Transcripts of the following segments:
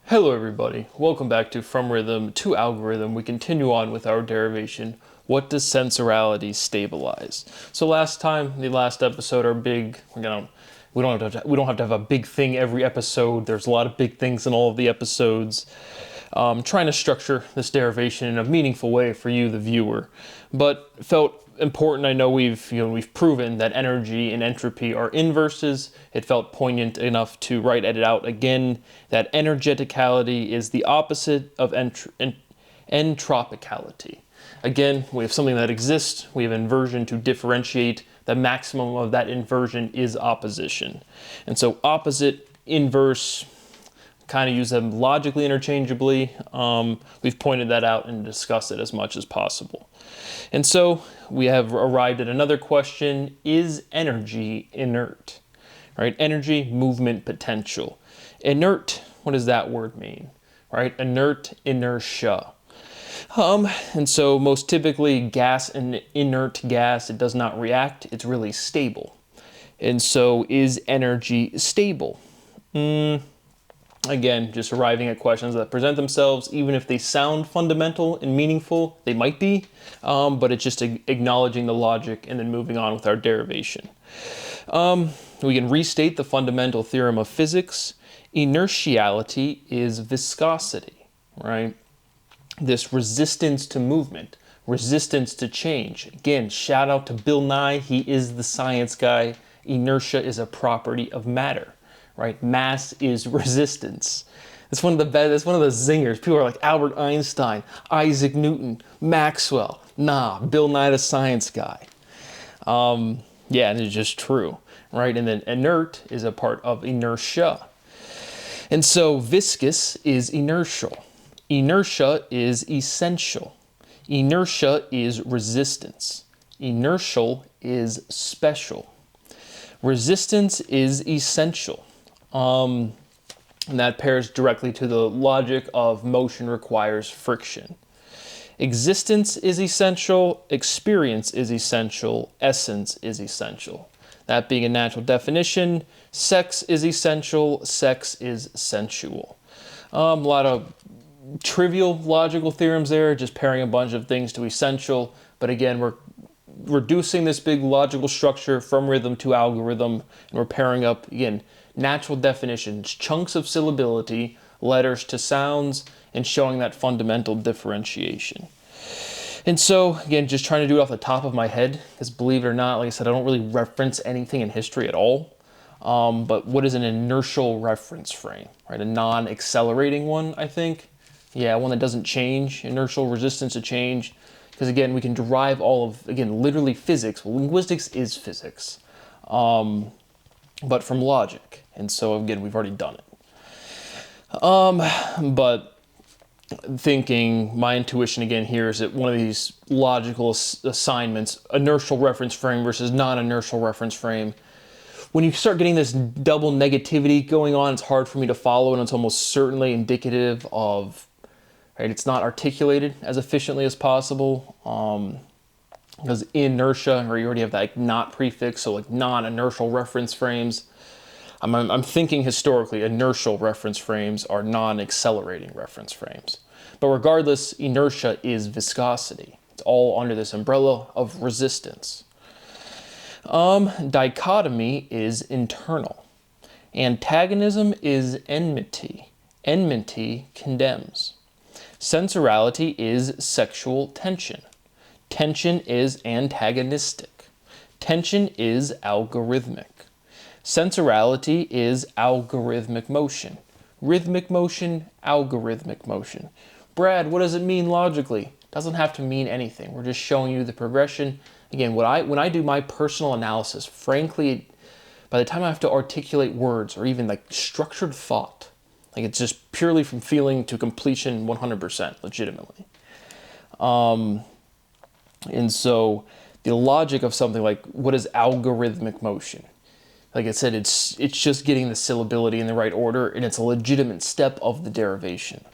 Hello everybody, welcome back to From Rhythm to Algorithm. We continue on with our derivation. What does sensorality stabilize? So last time, the last episode, our big, we don't have to have a big thing every episode. There's a lot of big things in all of the episodes. Trying to structure this derivation in a meaningful way for you, the viewer, but felt important. I know we've proven that energy and entropy are inverses. It felt poignant enough to edit out again that energeticality is the opposite of entropicality. Again, we have something that exists. We have inversion to differentiate. The maximum of that inversion is opposition, and so opposite, inverse, kind of use them logically interchangeably. We've pointed that out and discussed it as much as possible. And so we have arrived at another question: is energy inert? Right? Energy, movement, potential. Inert, what does that word mean? Right? Inert, inertia. And so most typically gas and inert gas, it does not react, it's really stable. And so is energy stable? Again, just arriving at questions that present themselves. Even if they sound fundamental and meaningful, they might be, but it's just acknowledging the logic and then moving on with our derivation. We can restate the fundamental theorem of physics. Inertiality is viscosity, right? This resistance to movement, resistance to change. Again, shout out to Bill Nye, he is the science guy. Inertia is a property of matter. Right? Mass is resistance. It's one of the best, it's one of the zingers. People are like Albert Einstein, Isaac Newton, Maxwell. Nah, Bill Nye the science guy. Yeah, and it's just true, right? And then inert is a part of inertia. And so viscous is inertial. Inertia is essential. Inertia is resistance. Inertial is special. Resistance is essential. And that pairs directly to the logic of motion requires friction. Existence is essential, experience is essential, essence is essential. That being a natural definition, sex is essential, sex is sensual. A lot of trivial logical theorems there, just pairing a bunch of things to essential, but again, we're reducing this big logical structure from rhythm to algorithm, and we're pairing up, again, natural definitions, chunks of syllability, letters to sounds, and showing that fundamental differentiation. And so, again, just trying to do it off the top of my head, because believe it or not, like I said, I don't really reference anything in history at all. But what is an inertial reference frame, right? A non-accelerating one, I think. Yeah, one that doesn't change, inertial resistance to change. Because again, we can derive all of, again, literally physics. Well, linguistics is physics, but from logic. And so again, we've already done it. But thinking, my intuition again here is that one of these logical assignments, inertial reference frame versus non-inertial reference frame, when you start getting this double negativity going on, it's hard for me to follow, and it's almost certainly indicative of, right, it's not articulated as efficiently as possible. Because inertia, or you already have that like not prefix, so like non-inertial reference frames. I'm thinking historically, inertial reference frames are non-accelerating reference frames. But regardless, inertia is viscosity. It's all under this umbrella of resistance. Dichotomy is internal. Antagonism is enmity. Enmity condemns. Sensorality is sexual tension. Tension is antagonistic. Tension is algorithmic. Sensorality is algorithmic motion. Rhythmic motion, algorithmic motion. Brad, what does it mean logically? Doesn't have to mean anything. We're just showing you the progression. Again, when I do my personal analysis, frankly, by the time I have to articulate words or even like structured thought, like it's just purely from feeling to completion 100%, legitimately. And so the logic of something like, what is algorithmic motion? Like I said, it's just getting the syllability in the right order, and it's a legitimate step of the derivation.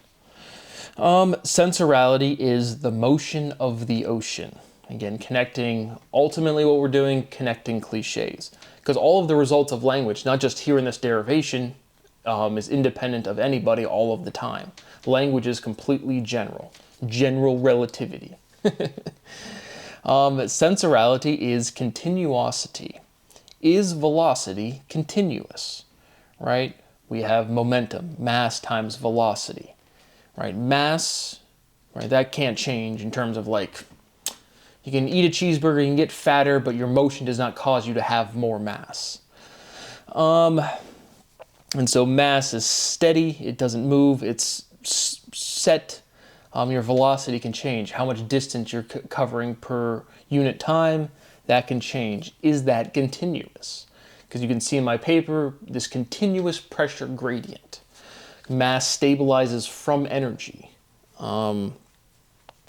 Sensorality is the motion of the ocean. Again, connecting, ultimately what we're doing, connecting cliches. Because all of the results of language, not just here in this derivation, is independent of anybody all of the time. Language is completely general. General relativity. Sensorality is continuosity. Is velocity continuous? Right? We have momentum, mass times velocity. Right? Mass, right? That can't change in terms of like, you can eat a cheeseburger, you can get fatter, but your motion does not cause you to have more mass. And so mass is steady, it doesn't move, it's set. Your velocity can change. How much distance you're covering per unit time, that can change. Is that continuous? Because you can see in my paper, this continuous pressure gradient. Mass stabilizes from energy.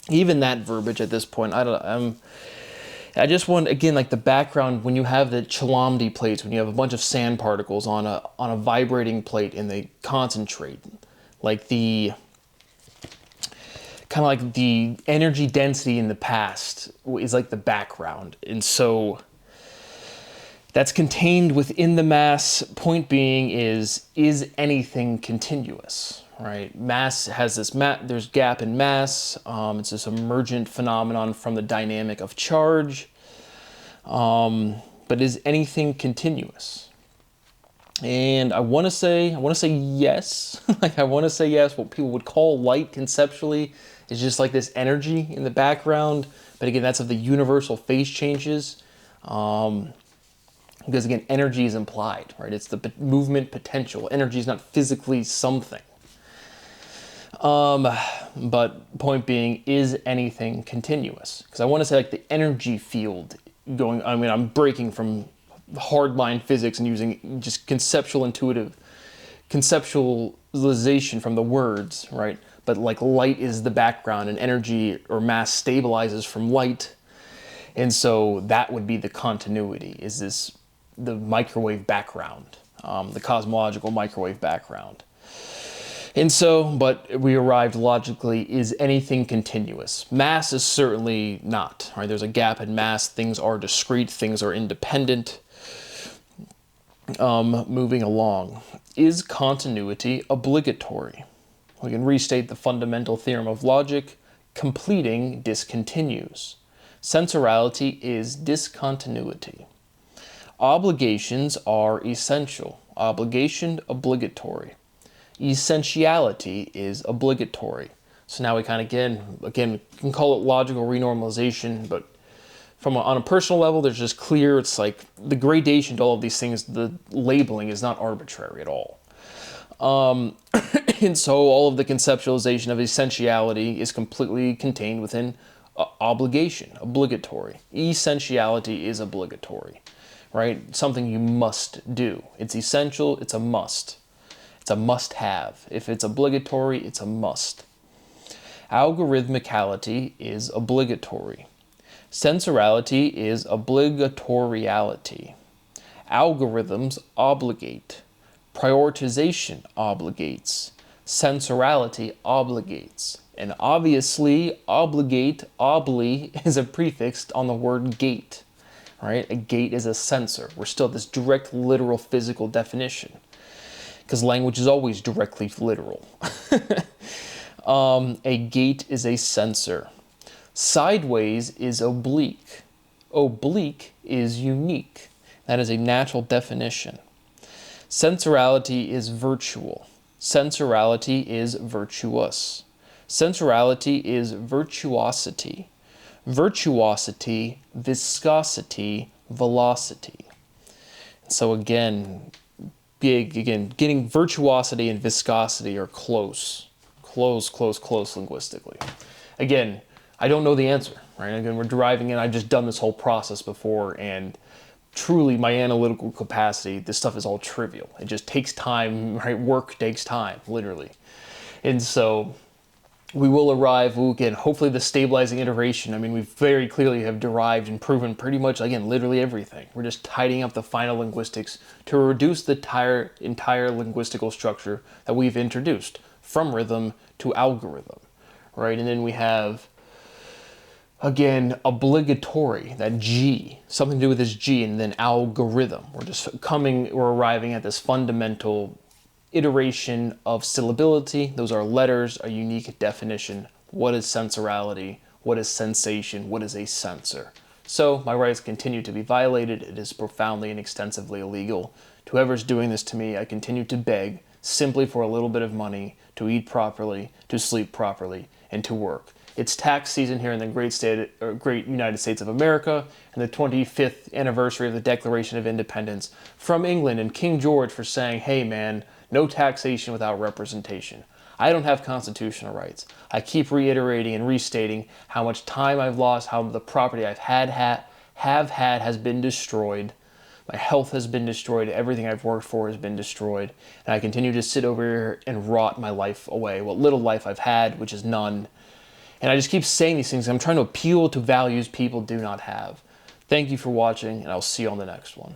Even that verbiage at this point, I just want, again, like the background, when you have the Chladni plates, when you have a bunch of sand particles on a vibrating plate and they concentrate, like the kind of like the energy density in the past is like the background. And so that's contained within the mass. Point being is anything continuous, right? Mass has this, there's gap in mass. It's this emergent phenomenon from the dynamic of charge. But is anything continuous? And I want to say yes. Like I want to say yes. What people would call light conceptually is just like this energy in the background. But again, that's of the universal phase changes. Because again, energy is implied, right? It's the movement potential. Energy is not physically something. But point being, is anything continuous? Because I want to say like the energy field going, I mean, I'm breaking from hardline physics and using just conceptualization from the words, right? But like light is the background and energy or mass stabilizes from light. And so that would be the continuity, is this the microwave background, the cosmological microwave background. And so, but we arrived logically, is anything continuous? Mass is certainly not, right? There's a gap in mass, things are discrete, things are independent. Moving along, is continuity obligatory? We can restate the fundamental theorem of logic, completing discontinues. Sensorality is discontinuity. Obligations are essential. Obligation, obligatory. Essentiality is obligatory. So now we kind of, again, can call it logical renormalization, but on a personal level, there's just clear, it's like the gradation to all of these things, the labeling is not arbitrary at all. And so all of the conceptualization of essentiality is completely contained within obligation, obligatory. Essentiality is obligatory, right? Something you must do. It's essential, it's a must. It's a must-have. If it's obligatory, it's a must. Algorithmicality is obligatory. Sensorality is obligatoriality. Algorithms obligate. Prioritization obligates. Sensorality obligates. And obviously, obligate, is a prefix on the word gate, right? A gate is a sensor. We're still at this direct, literal, physical definition, because language is always directly literal. A gate is a sensor. Sideways is oblique. Oblique is unique. That is a natural definition. Sensorality is virtual. Sensorality is virtuous. Sensorality is virtuosity. Virtuosity, viscosity, velocity. So again, getting virtuosity and viscosity are close linguistically. Again, I don't know the answer, right? Again, we're deriving it. I've just done this whole process before, and truly my analytical capacity, this stuff is all trivial. It just takes time, right? Work takes time, literally. And so we will arrive, again, hopefully the stabilizing iteration. I mean, we very clearly have derived and proven pretty much, again, literally everything. We're just tidying up the final linguistics to reduce the entire linguistical structure that we've introduced, from rhythm to algorithm, right? And then we have, again, obligatory, that G, something to do with this G, and then algorithm. We're arriving at this fundamental iteration of syllability. Those are letters, a unique definition. What is sensorality? What is sensation? What is a sensor? So my rights continue to be violated. It is profoundly and extensively illegal. To whoever's doing this to me, I continue to beg simply for a little bit of money to eat properly, to sleep properly, and to work. It's tax season here in the great United States of America, and the 25th anniversary of the Declaration of Independence from England and King George for saying, hey man, no taxation without representation. I don't have constitutional rights. I keep reiterating and restating how much time I've lost, how the property I've have had has been destroyed. My health has been destroyed. Everything I've worked for has been destroyed. And I continue to sit over here and rot my life away. What little life I've had, which is none. And I just keep saying these things. I'm trying to appeal to values people do not have. Thank you for watching, and I'll see you on the next one.